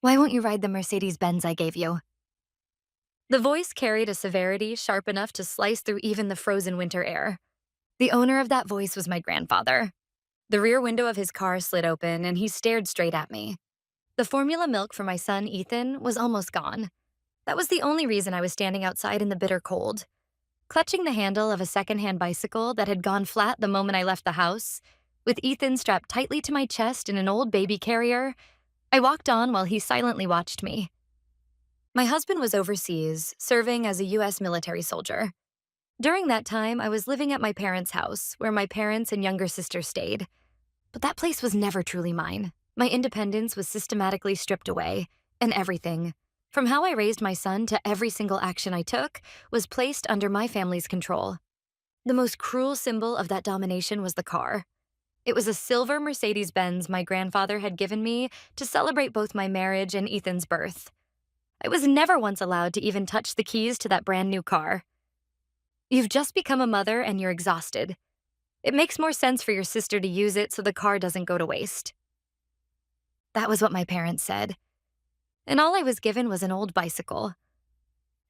Why won't you ride the Mercedes Benz I gave you? The voice carried a severity sharp enough to slice through even the frozen winter air. The owner of that voice was my grandfather. The rear window of his car slid open, and he stared straight at me. The formula milk for my son, Ethan, was almost gone. That was the only reason I was standing outside in the bitter cold. Clutching the handle of a secondhand bicycle that had gone flat the moment I left the house, with Ethan strapped tightly to my chest in an old baby carrier, I walked on while he silently watched me. My husband was overseas, serving as a U.S. military soldier. During that time, I was living at my parents' house, where my parents and younger sister stayed. But that place was never truly mine. My independence was systematically stripped away, and everything, from how I raised my son to every single action I took, was placed under my family's control. The most cruel symbol of that domination was the car. It was a silver Mercedes-Benz my grandfather had given me to celebrate both my marriage and Ethan's birth. I was never once allowed to even touch the keys to that brand new car. You've just become a mother and you're exhausted. It makes more sense for your sister to use it so the car doesn't go to waste. That was what my parents said. And all I was given was an old bicycle.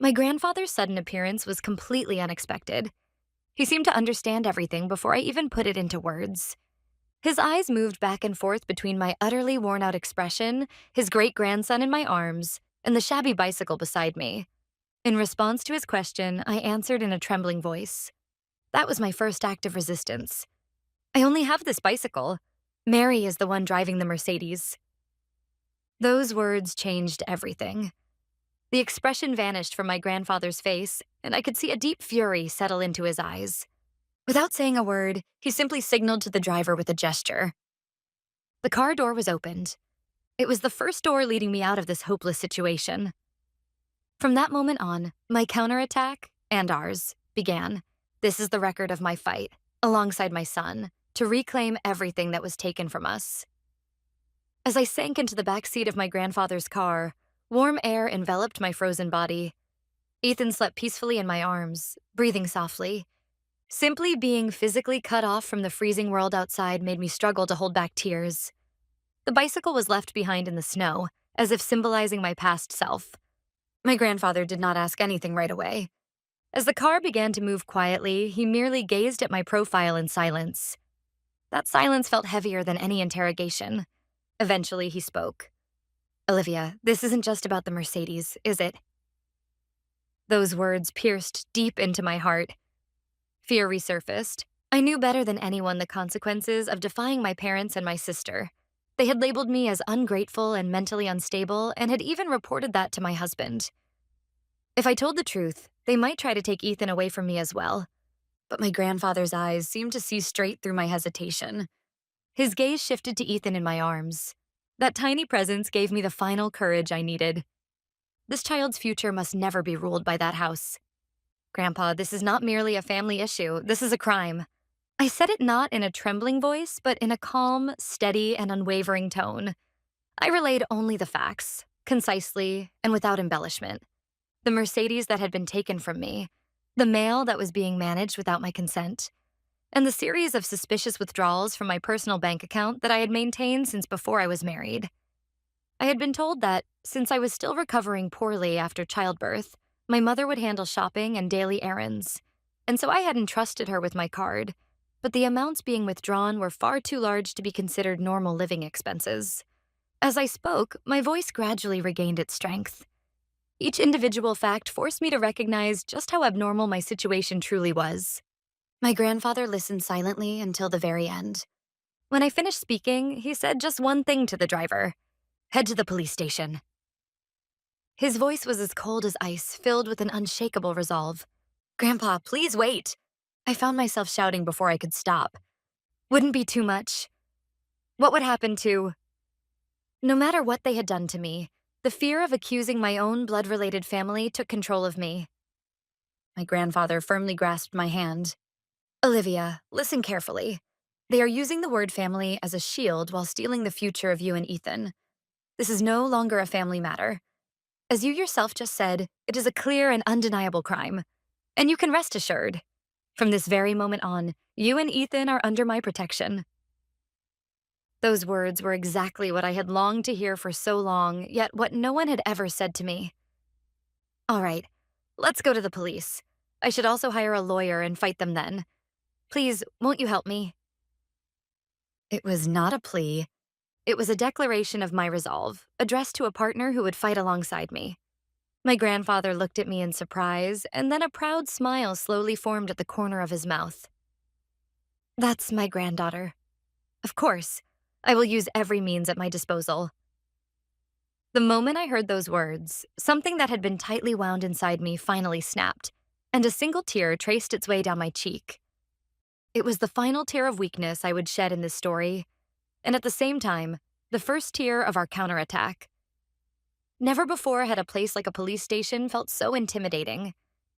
My grandfather's sudden appearance was completely unexpected. He seemed to understand everything before I even put it into words. His eyes moved back and forth between my utterly worn-out expression, his great-grandson in my arms, and the shabby bicycle beside me. In response to his question, I answered in a trembling voice. That was my first act of resistance. I only have this bicycle. Mary is the one driving the Mercedes. Those words changed everything. The expression vanished from my grandfather's face, and I could see a deep fury settle into his eyes. Without saying a word, he simply signaled to the driver with a gesture. The car door was opened. It was the first door leading me out of this hopeless situation. From that moment on, my counterattack, and ours, began. This is the record of my fight, alongside my son, to reclaim everything that was taken from us. As I sank into the back seat of my grandfather's car, warm air enveloped my frozen body. Ethan slept peacefully in my arms, breathing softly. Simply being physically cut off from the freezing world outside made me struggle to hold back tears. The bicycle was left behind in the snow, as if symbolizing my past self. My grandfather did not ask anything right away. As the car began to move quietly, he merely gazed at my profile in silence. That silence felt heavier than any interrogation. Eventually, he spoke. "Olivia, this isn't just about the Mercedes, is it?" Those words pierced deep into my heart. Fear resurfaced. I knew better than anyone the consequences of defying my parents and my sister. They had labeled me as ungrateful and mentally unstable and had even reported that to my husband. If I told the truth, they might try to take Ethan away from me as well. But my grandfather's eyes seemed to see straight through my hesitation. His gaze shifted to Ethan in my arms. That tiny presence gave me the final courage I needed. This child's future must never be ruled by that house. "Grandpa, this is not merely a family issue. This is a crime." I said it not in a trembling voice, but in a calm, steady, and unwavering tone. I relayed only the facts, concisely and without embellishment. The Mercedes that had been taken from me, the mail that was being managed without my consent, and the series of suspicious withdrawals from my personal bank account that I had maintained since before I was married. I had been told that, since I was still recovering poorly after childbirth, my mother would handle shopping and daily errands, and so I had entrusted her with my card, but the amounts being withdrawn were far too large to be considered normal living expenses. As I spoke, my voice gradually regained its strength. Each individual fact forced me to recognize just how abnormal my situation truly was. My grandfather listened silently until the very end. When I finished speaking, he said just one thing to the driver: "Head to the police station." His voice was as cold as ice, filled with an unshakable resolve. "Grandpa, please wait." I found myself shouting before I could stop. Wouldn't be too much. What would happen to... No matter what they had done to me, the fear of accusing my own blood-related family took control of me. My grandfather firmly grasped my hand. "Olivia, listen carefully. They are using the word family as a shield while stealing the future of you and Ethan. This is no longer a family matter. As you yourself just said, it is a clear and undeniable crime. And you can rest assured. From this very moment on, you and Ethan are under my protection." Those words were exactly what I had longed to hear for so long, yet what no one had ever said to me. All right, let's go to the police. I should also hire a lawyer and fight them then. Please, won't you help me? It was not a plea. It was a declaration of my resolve, addressed to a partner who would fight alongside me. My grandfather looked at me in surprise, and then a proud smile slowly formed at the corner of his mouth. That's my granddaughter. Of course, I will use every means at my disposal. The moment I heard those words, something that had been tightly wound inside me finally snapped, and a single tear traced its way down my cheek. It was the final tear of weakness I would shed in this story, and at the same time, the first tear of our counterattack. Never before had a place like a police station felt so intimidating.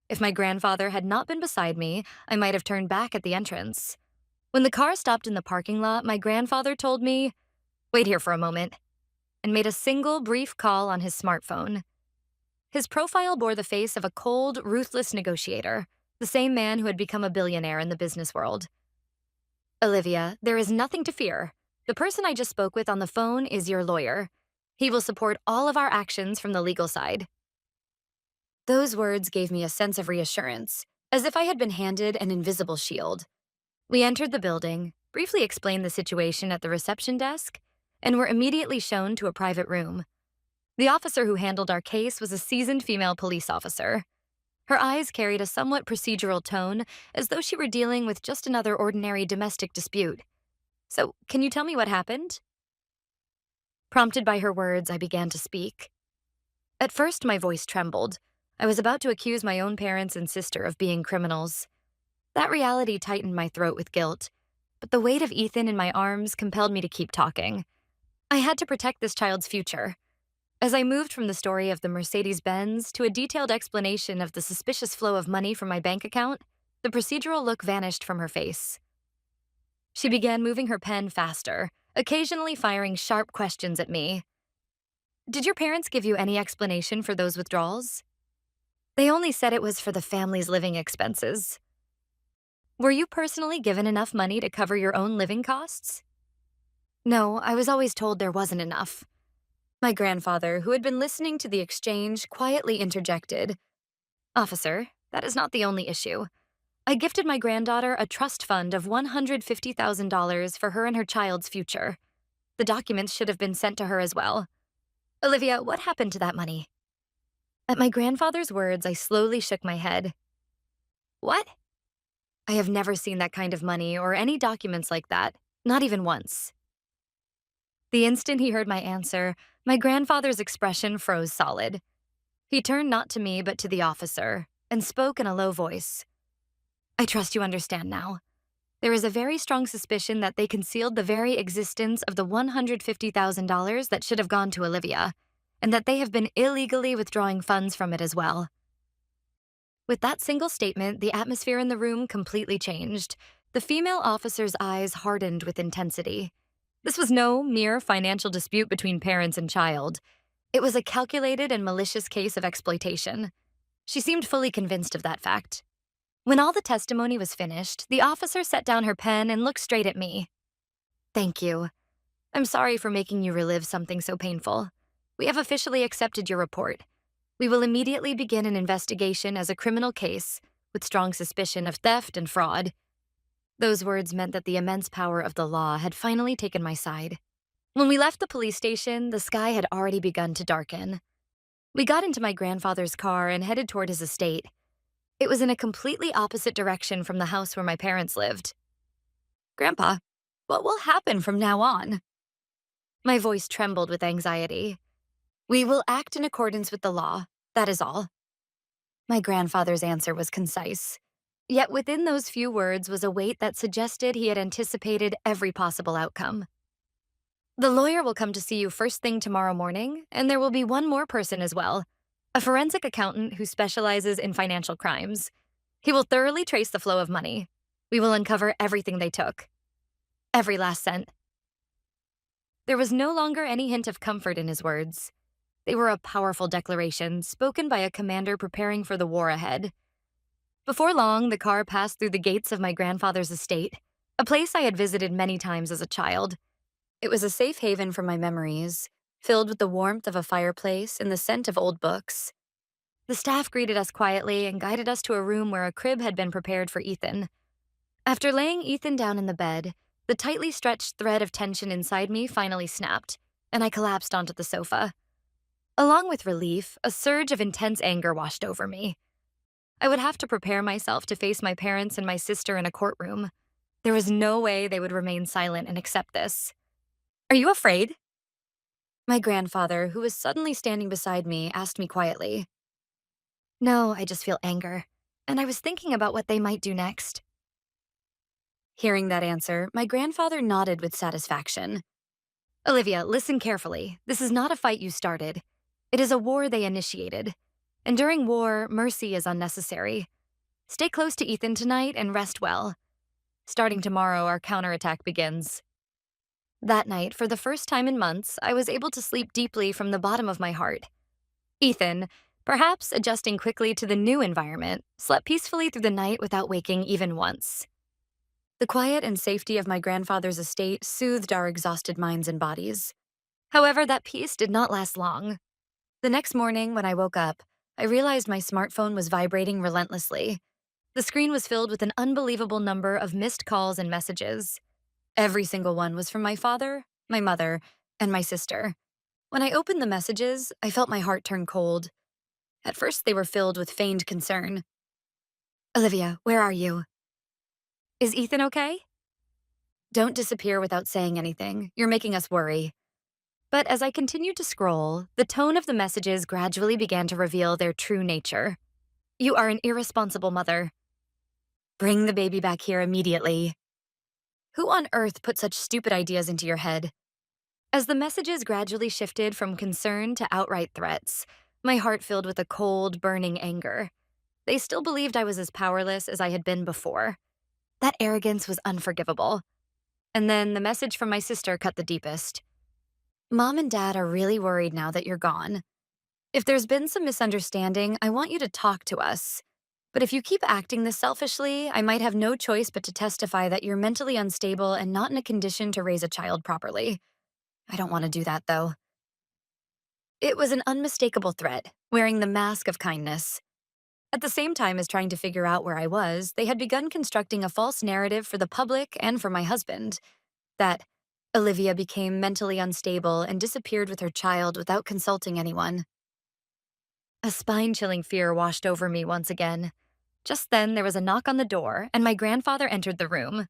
If my grandfather had not been beside me, I might have turned back at the entrance. When the car stopped in the parking lot, my grandfather told me, "Wait here for a moment," and made a single brief call on his smartphone. His profile bore the face of a cold, ruthless negotiator, the same man who had become a billionaire in the business world. "Olivia, there is nothing to fear. The person I just spoke with on the phone is your lawyer. He will support all of our actions from the legal side." Those words gave me a sense of reassurance, as if I had been handed an invisible shield. We entered the building, briefly explained the situation at the reception desk, and were immediately shown to a private room. The officer who handled our case was a seasoned female police officer. Her eyes carried a somewhat procedural tone, as though she were dealing with just another ordinary domestic dispute. "So, can you tell me what happened?" Prompted by her words, I began to speak. At first, my voice trembled. I was about to accuse my own parents and sister of being criminals. That reality tightened my throat with guilt, but the weight of Ethan in my arms compelled me to keep talking. I had to protect this child's future. As I moved from the story of the Mercedes-Benz to a detailed explanation of the suspicious flow of money from my bank account, the procedural look vanished from her face. She began moving her pen faster, occasionally firing sharp questions at me. "Did your parents give you any explanation for those withdrawals?" "They only said it was for the family's living expenses." "Were you personally given enough money to cover your own living costs?" "No, I was always told there wasn't enough." My grandfather, who had been listening to the exchange, quietly interjected, "Officer, that is not the only issue. I gifted my granddaughter a trust fund of $150,000 for her and her child's future. The documents should have been sent to her as well. Olivia, what happened to that money?" At my grandfather's words, I slowly shook my head. "What?" "I have never seen that kind of money or any documents like that, not even once." The instant he heard my answer, my grandfather's expression froze solid. He turned not to me but to the officer and spoke in a low voice. "I trust you understand now. There is a very strong suspicion that they concealed the very existence of the $150,000 that should have gone to Olivia, and that they have been illegally withdrawing funds from it as well." With that single statement, the atmosphere in the room completely changed. The female officer's eyes hardened with intensity. This was no mere financial dispute between parents and child. It was a calculated and malicious case of exploitation. She seemed fully convinced of that fact. When all the testimony was finished, the officer set down her pen and looked straight at me. "Thank you. I'm sorry for making you relive something so painful. We have officially accepted your report. We will immediately begin an investigation as a criminal case with strong suspicion of theft and fraud." Those words meant that the immense power of the law had finally taken my side. When we left the police station, the sky had already begun to darken. We got into my grandfather's car and headed toward his estate. It was in a completely opposite direction from the house where my parents lived. "Grandpa, what will happen from now on?" My voice trembled with anxiety. "We will act in accordance with the law, that is all." My grandfather's answer was concise. Yet within those few words was a weight that suggested he had anticipated every possible outcome. "The lawyer will come to see you first thing tomorrow morning, and there will be one more person as well, a forensic accountant who specializes in financial crimes. He will thoroughly trace the flow of money. We will uncover everything they took. Every last cent." There was no longer any hint of comfort in his words. They were a powerful declaration spoken by a commander preparing for the war ahead. Before long, the car passed through the gates of my grandfather's estate, a place I had visited many times as a child. It was a safe haven from my memories, filled with the warmth of a fireplace and the scent of old books. The staff greeted us quietly and guided us to a room where a crib had been prepared for Ethan. After laying Ethan down in the bed, the tightly stretched thread of tension inside me finally snapped, and I collapsed onto the sofa. Along with relief, a surge of intense anger washed over me. I would have to prepare myself to face my parents and my sister in a courtroom. There was no way they would remain silent and accept this. Are you afraid? My grandfather, who was suddenly standing beside me, asked me quietly. No, I just feel anger, and I was thinking about what they might do next. Hearing that answer, my grandfather nodded with satisfaction. Olivia, listen carefully. This is not a fight you started. It is a war they initiated. And during war, mercy is unnecessary. Stay close to Ethan tonight and rest well. Starting tomorrow, our counterattack begins. That night, for the first time in months, I was able to sleep deeply from the bottom of my heart. Ethan, perhaps adjusting quickly to the new environment, slept peacefully through the night without waking even once. The quiet and safety of my grandfather's estate soothed our exhausted minds and bodies. However, that peace did not last long. The next morning, when I woke up, I realized my smartphone was vibrating relentlessly. The screen was filled with an unbelievable number of missed calls and messages. Every single one was from my father, my mother, and my sister. When I opened the messages, I felt my heart turn cold. At first, they were filled with feigned concern. Olivia, where are you? Is Ethan okay? Don't disappear without saying anything. You're making us worry. But as I continued to scroll, the tone of the messages gradually began to reveal their true nature. You are an irresponsible mother. Bring the baby back here immediately. Who on earth put such stupid ideas into your head? As the messages gradually shifted from concern to outright threats, my heart filled with a cold, burning anger. They still believed I was as powerless as I had been before. That arrogance was unforgivable. And then the message from my sister cut the deepest. Mom and Dad are really worried now that you're gone. If there's been some misunderstanding, I want you to talk to us. But if you keep acting this selfishly, I might have no choice but to testify that you're mentally unstable and not in a condition to raise a child properly. I don't want to do that, though. It was an unmistakable threat, wearing the mask of kindness. At the same time as trying to figure out where I was, they had begun constructing a false narrative for the public and for my husband. That Olivia became mentally unstable and disappeared with her child without consulting anyone. A spine-chilling fear washed over me once again. Just then, there was a knock on the door, and my grandfather entered the room.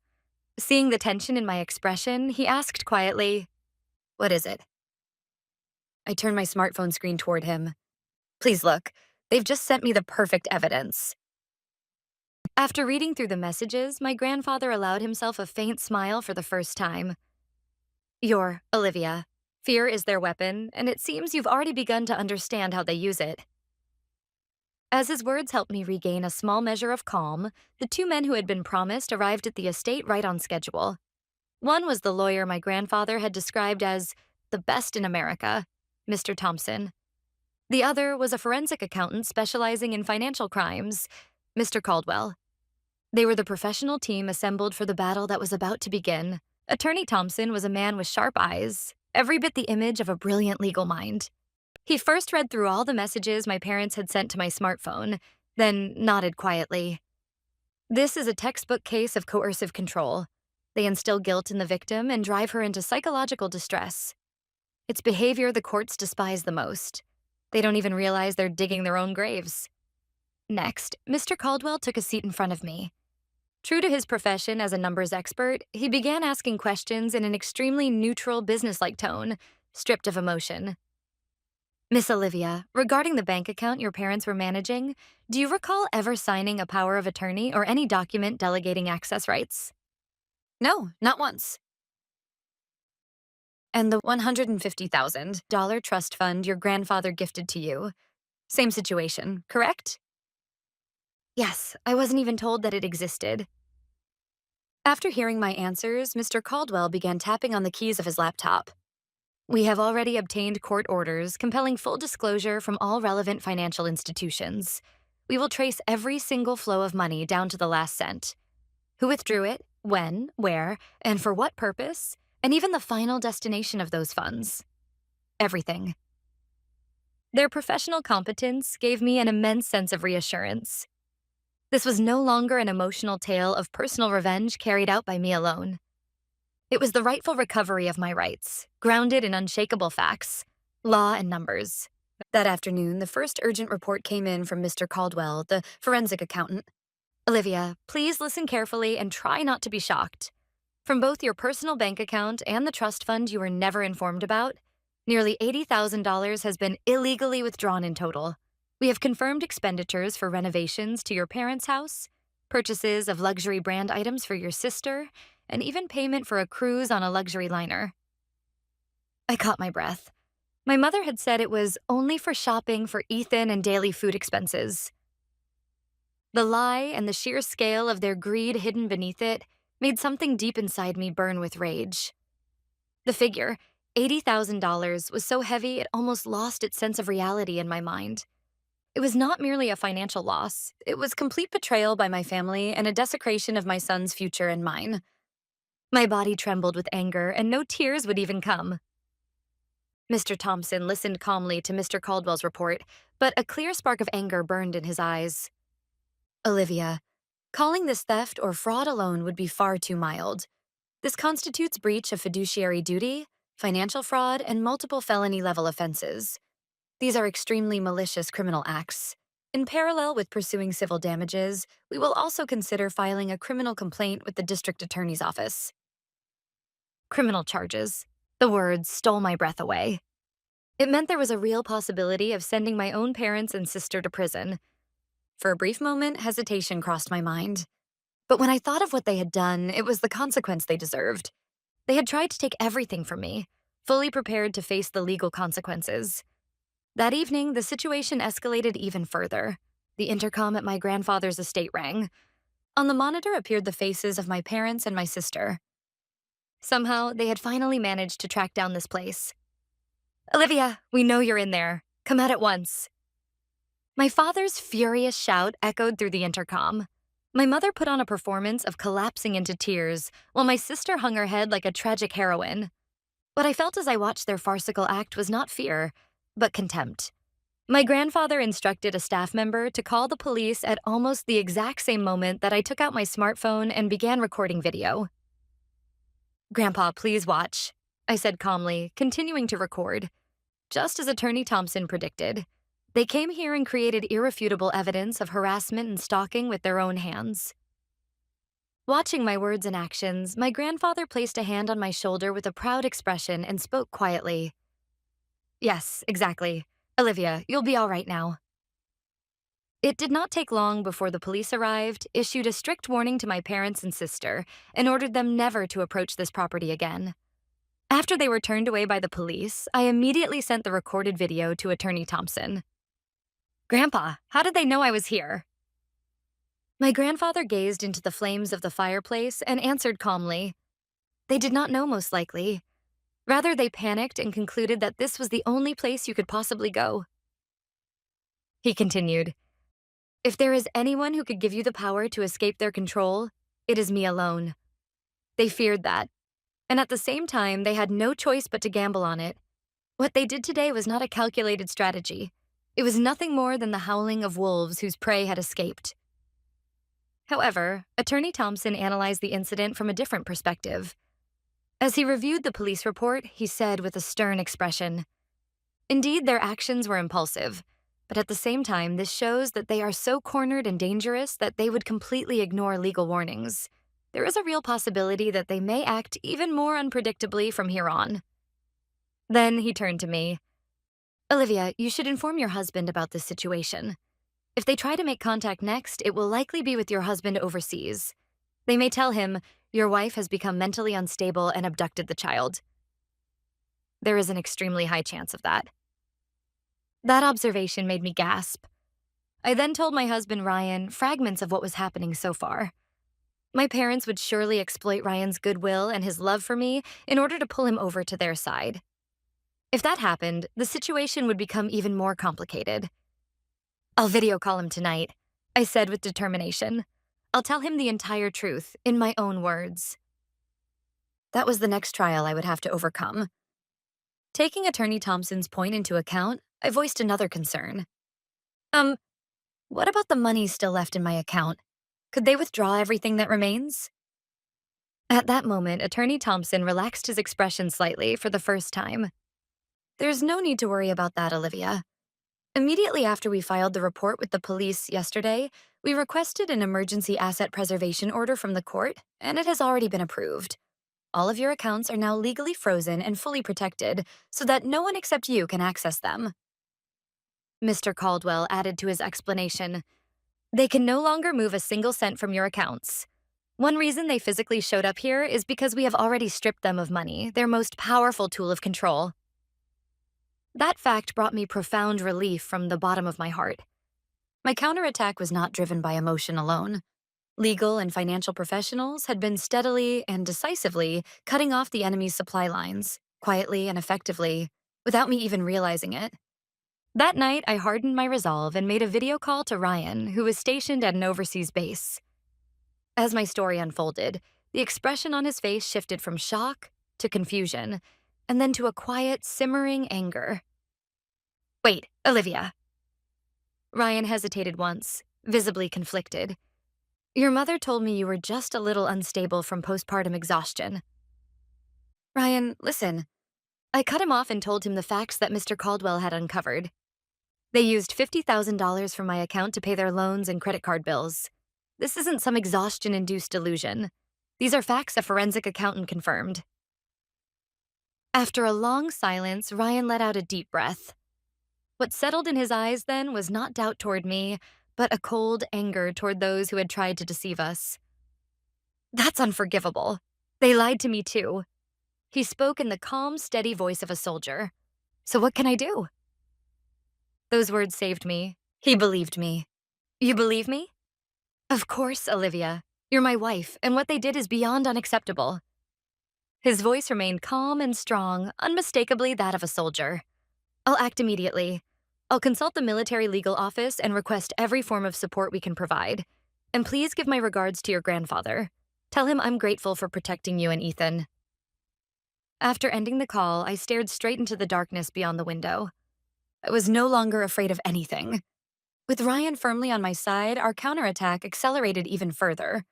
Seeing the tension in my expression, he asked quietly, "What is it?" I turned my smartphone screen toward him. "Please look. They've just sent me the perfect evidence." After reading through the messages, my grandfather allowed himself a faint smile for the first time. You're Olivia. Fear is their weapon, and it seems you've already begun to understand how they use it. As his words helped me regain a small measure of calm, the two men who had been promised arrived at the estate right on schedule. One was the lawyer my grandfather had described as the best in America, Mr. Thompson. The other was a forensic accountant specializing in financial crimes, Mr. Caldwell. They were the professional team assembled for the battle that was about to begin. Attorney Thompson was a man with sharp eyes, every bit the image of a brilliant legal mind. He first read through all the messages my parents had sent to my smartphone, then nodded quietly. This is a textbook case of coercive control. They instill guilt in the victim and drive her into psychological distress. It's behavior the courts despise the most. They don't even realize they're digging their own graves. Next, Mr. Caldwell took a seat in front of me. True to his profession as a numbers expert, he began asking questions in an extremely neutral, businesslike tone, stripped of emotion. Miss Olivia, regarding the bank account your parents were managing, do you recall ever signing a power of attorney or any document delegating access rights? No, not once. And the $150,000 trust fund your grandfather gifted to you? Same situation, correct? Yes, I wasn't even told that it existed. After hearing my answers, Mr. Caldwell began tapping on the keys of his laptop. We have already obtained court orders compelling full disclosure from all relevant financial institutions. We will trace every single flow of money down to the last cent. Who withdrew it, when, where, and for what purpose? and even the final destination of those funds. Everything. Their professional competence gave me an immense sense of reassurance. This was no longer an emotional tale of personal revenge carried out by me alone. It was the rightful recovery of my rights, grounded in unshakable facts, law, and numbers. That afternoon, the first urgent report came in from Mr. Caldwell, the forensic accountant. Olivia, please listen carefully and try not to be shocked. From both your personal bank account and the trust fund you were never informed about, nearly $80,000 has been illegally withdrawn in total. We have confirmed expenditures for renovations to your parents' house, purchases of luxury brand items for your sister, and even payment for a cruise on a luxury liner. I caught my breath. My mother had said it was only for shopping for Ethan and daily food expenses. The lie and the sheer scale of their greed hidden beneath it made something deep inside me burn with rage. The figure, $80,000, was so heavy it almost lost its sense of reality in my mind. It was not merely a financial loss, it was complete betrayal by my family and a desecration of my son's future and mine. My body trembled with anger, and no tears would even come. Mr. Thompson listened calmly to Mr. Caldwell's report, but a clear spark of anger burned in his eyes. Olivia, calling this theft or fraud alone would be far too mild. This constitutes breach of fiduciary duty, financial fraud, and multiple felony-level offenses. These are extremely malicious criminal acts. In parallel with pursuing civil damages, we will also consider filing a criminal complaint with the district attorney's office. Criminal charges. The words stole my breath away. It meant there was a real possibility of sending my own parents and sister to prison. For a brief moment, hesitation crossed my mind. But when I thought of what they had done, it was the consequence they deserved. They had tried to take everything from me, fully prepared to face the legal consequences. That evening, the situation escalated even further. The intercom at my grandfather's estate rang. On the monitor appeared the faces of my parents and my sister. Somehow, they had finally managed to track down this place. Olivia, we know you're in there. Come out at once. My father's furious shout echoed through the intercom. My mother put on a performance of collapsing into tears, while my sister hung her head like a tragic heroine. What I felt as I watched their farcical act was not fear, but contempt. My grandfather instructed a staff member to call the police at almost the exact same moment that I took out my smartphone and began recording video. Grandpa, please watch, I said calmly, continuing to record. Just as Attorney Thompson predicted, they came here and created irrefutable evidence of harassment and stalking with their own hands. Watching my words and actions, my grandfather placed a hand on my shoulder with a proud expression and spoke quietly. Yes, exactly. Olivia, you'll be all right now. It did not take long before the police arrived, issued a strict warning to my parents and sister, and ordered them never to approach this property again. After they were turned away by the police, I immediately sent the recorded video to Attorney Thompson. Grandpa, how did they know I was here? My grandfather gazed into the flames of the fireplace and answered calmly. They did not know, most likely. Rather, they panicked and concluded that this was the only place you could possibly go. He continued, if there is anyone who could give you the power to escape their control, it is me alone. They feared that, and at the same time, they had no choice but to gamble on it. What they did today was not a calculated strategy. It was nothing more than the howling of wolves whose prey had escaped. However, Attorney Thompson analyzed the incident from a different perspective. As he reviewed the police report, he said with a stern expression, indeed, their actions were impulsive, but at the same time, this shows that they are so cornered and dangerous that they would completely ignore legal warnings. There is a real possibility that they may act even more unpredictably from here on. Then he turned to me. Olivia, you should inform your husband about this situation. If they try to make contact next, it will likely be with your husband overseas. They may tell him, your wife has become mentally unstable and abducted the child. There is an extremely high chance of that. That observation made me gasp. I then told my husband Ryan fragments of what was happening so far. My parents would surely exploit Ryan's goodwill and his love for me in order to pull him over to their side. If that happened, the situation would become even more complicated. I'll video call him tonight, I said with determination. I'll tell him the entire truth, in my own words. That was the next trial I would have to overcome. Taking Attorney Thompson's point into account, I voiced another concern. Um, what about the money still left in my account? Could they withdraw everything that remains? At that moment, Attorney Thompson relaxed his expression slightly for the first time. There's no need to worry about that, Olivia. Immediately after we filed the report with the police yesterday, we requested an emergency asset preservation order from the court, and it has already been approved. All of your accounts are now legally frozen and fully protected so that no one except you can access them. Mr. Caldwell added to his explanation, they can no longer move a single cent from your accounts. One reason they physically showed up here is because we have already stripped them of money, their most powerful tool of control. That fact brought me profound relief from the bottom of my heart. My counterattack was not driven by emotion alone. Legal and financial professionals had been steadily and decisively cutting off the enemy's supply lines, quietly and effectively, without me even realizing it. That night, I hardened my resolve and made a video call to Ryan, who was stationed at an overseas base. As my story unfolded, the expression on his face shifted from shock to confusion, and then to a quiet, simmering anger. Wait, Olivia. Ryan hesitated once, visibly conflicted. Your mother told me you were just a little unstable from postpartum exhaustion. Ryan, listen. I cut him off and told him the facts that Mr. Caldwell had uncovered. They used $50,000 from my account to pay their loans and credit card bills. This isn't some exhaustion-induced delusion. These are facts a forensic accountant confirmed. After a long silence, Ryan let out a deep breath. What settled in his eyes then was not doubt toward me, but a cold anger toward those who had tried to deceive us. That's unforgivable. They lied to me too. He spoke in the calm, steady voice of a soldier. So what can I do? Those words saved me. He believed me. You believe me? Of course, Olivia. You're my wife, and what they did is beyond unacceptable. His voice remained calm and strong, unmistakably that of a soldier. I'll act immediately. I'll consult the military legal office and request every form of support we can provide. And please give my regards to your grandfather. Tell him I'm grateful for protecting you and Ethan. After ending the call, I stared straight into the darkness beyond the window. I was no longer afraid of anything. With Ryan firmly on my side, our counterattack accelerated even further.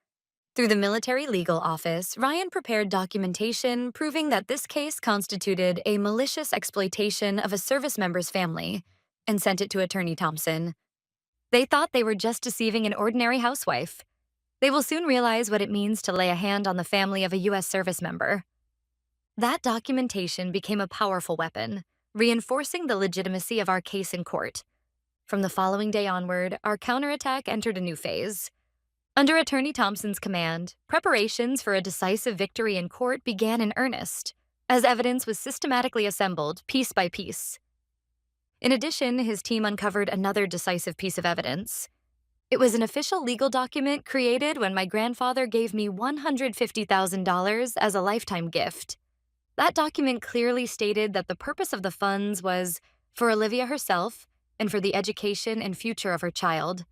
Through the military legal office, Ryan prepared documentation proving that this case constituted a malicious exploitation of a service member's family and sent it to Attorney Thompson. They thought they were just deceiving an ordinary housewife. They will soon realize what it means to lay a hand on the family of a U.S. service member. That documentation became a powerful weapon, reinforcing the legitimacy of our case in court. From the following day onward, our counterattack entered a new phase. Under Attorney Thompson's command, preparations for a decisive victory in court began in earnest, as evidence was systematically assembled piece by piece. In addition, his team uncovered another decisive piece of evidence. It was an official legal document created when my grandfather gave me $150,000 as a lifetime gift. That document clearly stated that the purpose of the funds was for Olivia herself and for the education and future of her child.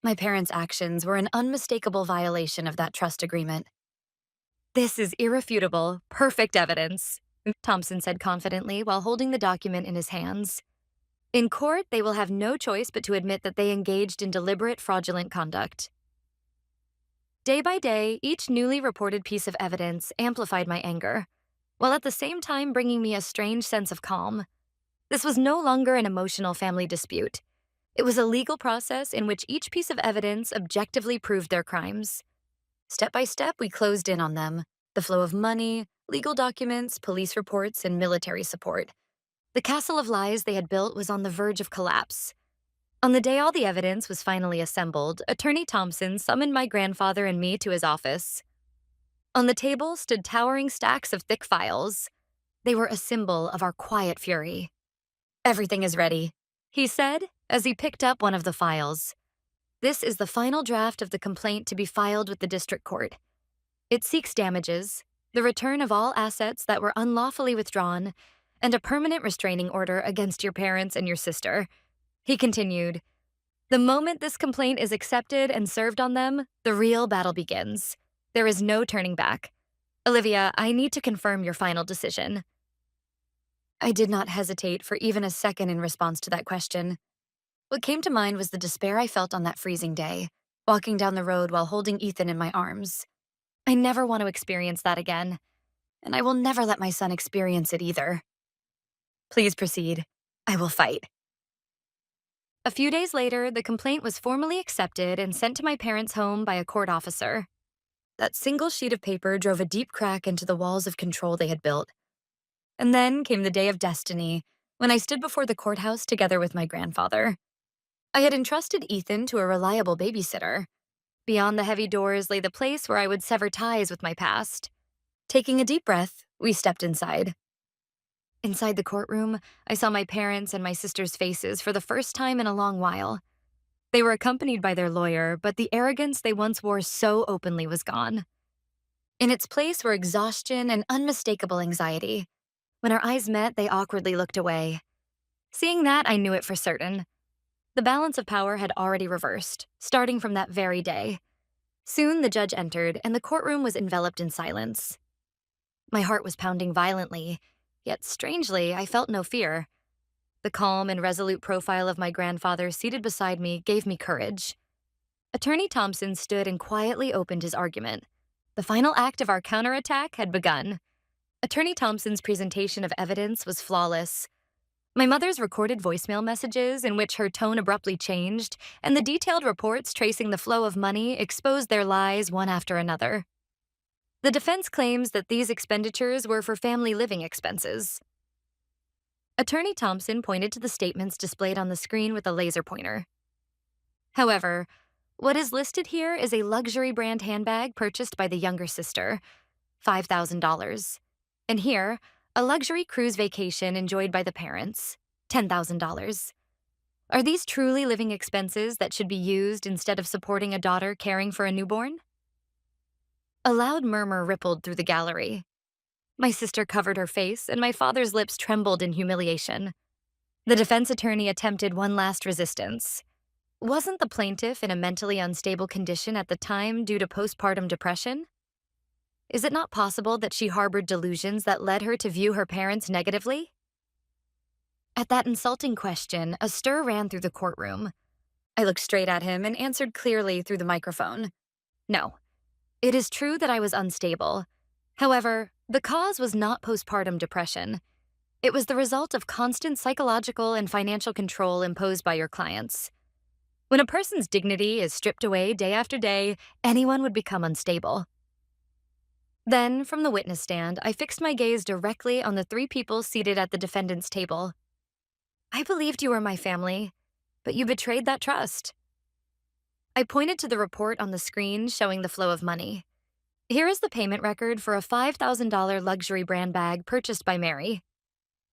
My parents' actions were an unmistakable violation of that trust agreement. This is irrefutable, perfect evidence, Thompson said confidently while holding the document in his hands. In court, they will have no choice but to admit that they engaged in deliberate fraudulent conduct. Day by day, each newly reported piece of evidence amplified my anger, while at the same time bringing me a strange sense of calm. This was no longer an emotional family dispute. It was a legal process in which each piece of evidence objectively proved their crimes. Step by step, we closed in on them. The flow of money, legal documents, police reports, and military support. The castle of lies they had built was on the verge of collapse. On the day all the evidence was finally assembled, Attorney Thompson summoned my grandfather and me to his office. On the table stood towering stacks of thick files. They were a symbol of our quiet fury. Everything is ready, he said as he picked up one of the files. This is the final draft of the complaint to be filed with the district court. It seeks damages, the return of all assets that were unlawfully withdrawn, and a permanent restraining order against your parents and your sister. He continued, the moment this complaint is accepted and served on them, the real battle begins. There is no turning back. Olivia, I need to confirm your final decision. I did not hesitate for even a second in response to that question. What came to mind was the despair I felt on that freezing day, walking down the road while holding Ethan in my arms. I never want to experience that again, and I will never let my son experience it either. Please proceed. I will fight. A few days later, the complaint was formally accepted and sent to my parents' home by a court officer. That single sheet of paper drove a deep crack into the walls of control they had built. And then came the day of destiny, when I stood before the courthouse together with my grandfather. I had entrusted Ethan to a reliable babysitter. Beyond the heavy doors lay the place where I would sever ties with my past. Taking a deep breath, we stepped inside. Inside the courtroom, I saw my parents' and my sister's faces for the first time in a long while. They were accompanied by their lawyer, but the arrogance they once wore so openly was gone. In its place were exhaustion and unmistakable anxiety. When our eyes met, they awkwardly looked away. Seeing that, I knew it for certain. The balance of power had already reversed, starting from that very day. Soon the judge entered, and the courtroom was enveloped in silence. My heart was pounding violently, yet strangely, I felt no fear. The calm and resolute profile of my grandfather seated beside me gave me courage. Attorney Thompson stood and quietly opened his argument. The final act of our counterattack had begun. Attorney Thompson's presentation of evidence was flawless. My mother's recorded voicemail messages, in which her tone abruptly changed, and the detailed reports tracing the flow of money exposed their lies one after another. The defense claims that these expenditures were for family living expenses. Attorney Thompson pointed to the statements displayed on the screen with a laser pointer. However, what is listed here is a luxury brand handbag purchased by the younger sister, $5,000. And here, a luxury cruise vacation enjoyed by the parents, $10,000. Are these truly living expenses that should be used instead of supporting a daughter caring for a newborn? A loud murmur rippled through the gallery. My sister covered her face, and my father's lips trembled in humiliation. The defense attorney attempted one last resistance. Wasn't the plaintiff in a mentally unstable condition at the time due to postpartum depression? Is it not possible that she harbored delusions that led her to view her parents negatively? At that insulting question, a stir ran through the courtroom. I looked straight at him and answered clearly through the microphone. No, it is true that I was unstable. However, the cause was not postpartum depression. It was the result of constant psychological and financial control imposed by your clients. When a person's dignity is stripped away day after day, anyone would become unstable. Then, from the witness stand, I fixed my gaze directly on the three people seated at the defendant's table. I believed you were my family, but you betrayed that trust. I pointed to the report on the screen showing the flow of money. Here is the payment record for a $5,000 luxury brand bag purchased by Mary.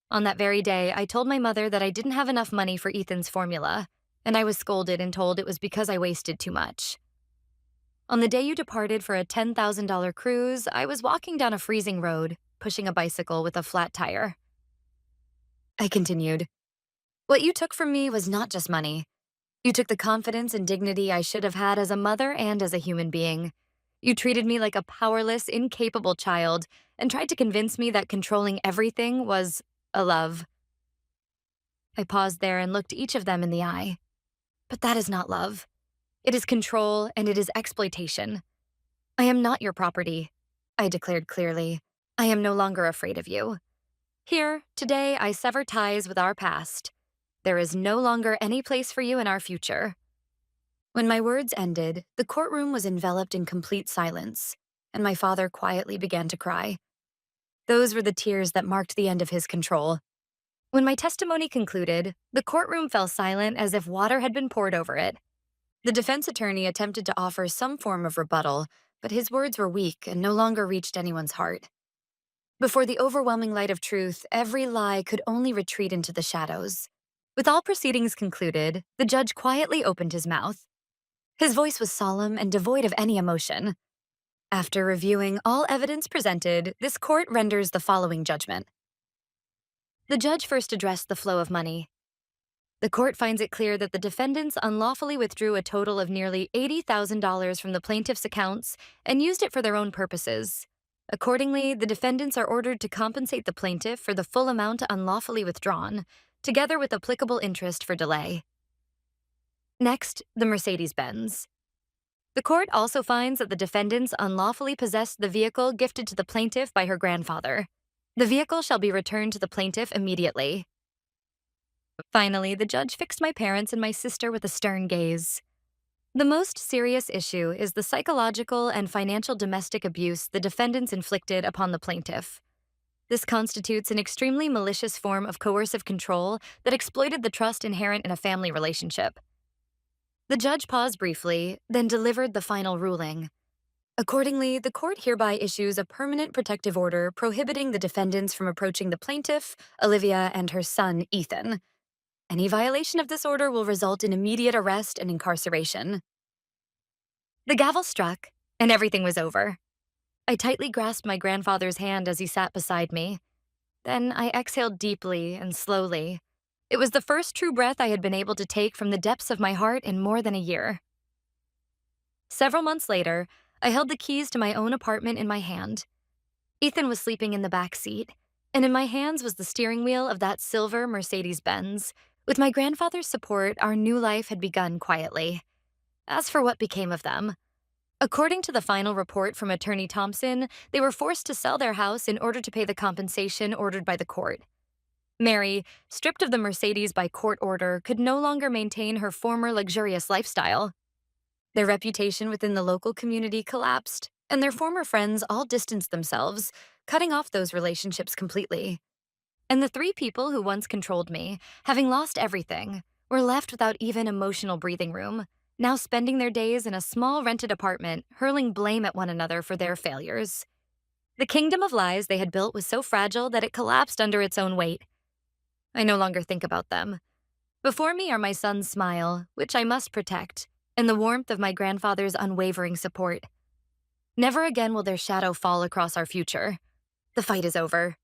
On that very day, I told my mother that I didn't have enough money for Ethan's formula, and I was scolded and told it was because I wasted too much. On the day you departed for a $10,000 cruise, I was walking down a freezing road, pushing a bicycle with a flat tire. I continued. What you took from me was not just money. You took the confidence and dignity I should have had as a mother and as a human being. You treated me like a powerless, incapable child and tried to convince me that controlling everything was a love. I paused there and looked each of them in the eye. But that is not love. It is control and it is exploitation. I am not your property, I declared clearly. I am no longer afraid of you. Here, today, I sever ties with our past. There is no longer any place for you in our future. When my words ended, the courtroom was enveloped in complete silence, and my father quietly began to cry. Those were the tears that marked the end of his control. When my testimony concluded, the courtroom fell silent as if water had been poured over it. The defense attorney attempted to offer some form of rebuttal, but his words were weak and no longer reached anyone's heart. Before the overwhelming light of truth, every lie could only retreat into the shadows. With all proceedings concluded, the judge quietly opened his mouth. His voice was solemn and devoid of any emotion. After reviewing all evidence presented, this court renders the following judgment. The judge first addressed the flow of money. The court finds it clear that the defendants unlawfully withdrew a total of nearly $80,000 from the plaintiff's accounts and used it for their own purposes. Accordingly, the defendants are ordered to compensate the plaintiff for the full amount unlawfully withdrawn, together with applicable interest for delay. Next, the Mercedes-Benz. The court also finds that the defendants unlawfully possessed the vehicle gifted to the plaintiff by her grandfather. The vehicle shall be returned to the plaintiff immediately. Finally, the judge fixed my parents and my sister with a stern gaze. The most serious issue is the psychological and financial domestic abuse the defendants inflicted upon the plaintiff. This constitutes an extremely malicious form of coercive control that exploited the trust inherent in a family relationship. The judge paused briefly, then delivered the final ruling. Accordingly, the court hereby issues a permanent protective order prohibiting the defendants from approaching the plaintiff, Olivia, and her son, Ethan. Any violation of this order will result in immediate arrest and incarceration. The gavel struck, and everything was over. I tightly grasped my grandfather's hand as he sat beside me. Then I exhaled deeply and slowly. It was the first true breath I had been able to take from the depths of my heart in more than a year. Several months later, I held the keys to my own apartment in my hand. Ethan was sleeping in the back seat, and in my hands was the steering wheel of that silver Mercedes-Benz. With my grandfather's support, our new life had begun quietly. As for what became of them, according to the final report from Attorney Thompson, they were forced to sell their house in order to pay the compensation ordered by the court. Mary, stripped of the Mercedes by court order, could no longer maintain her former luxurious lifestyle. Their reputation within the local community collapsed, and their former friends all distanced themselves, cutting off those relationships completely. And the three people who once controlled me, having lost everything, were left without even emotional breathing room, now spending their days in a small rented apartment, hurling blame at one another for their failures. The kingdom of lies they had built was so fragile that it collapsed under its own weight. I no longer think about them. Before me are my son's smile, which I must protect, and the warmth of my grandfather's unwavering support. Never again will their shadow fall across our future. The fight is over.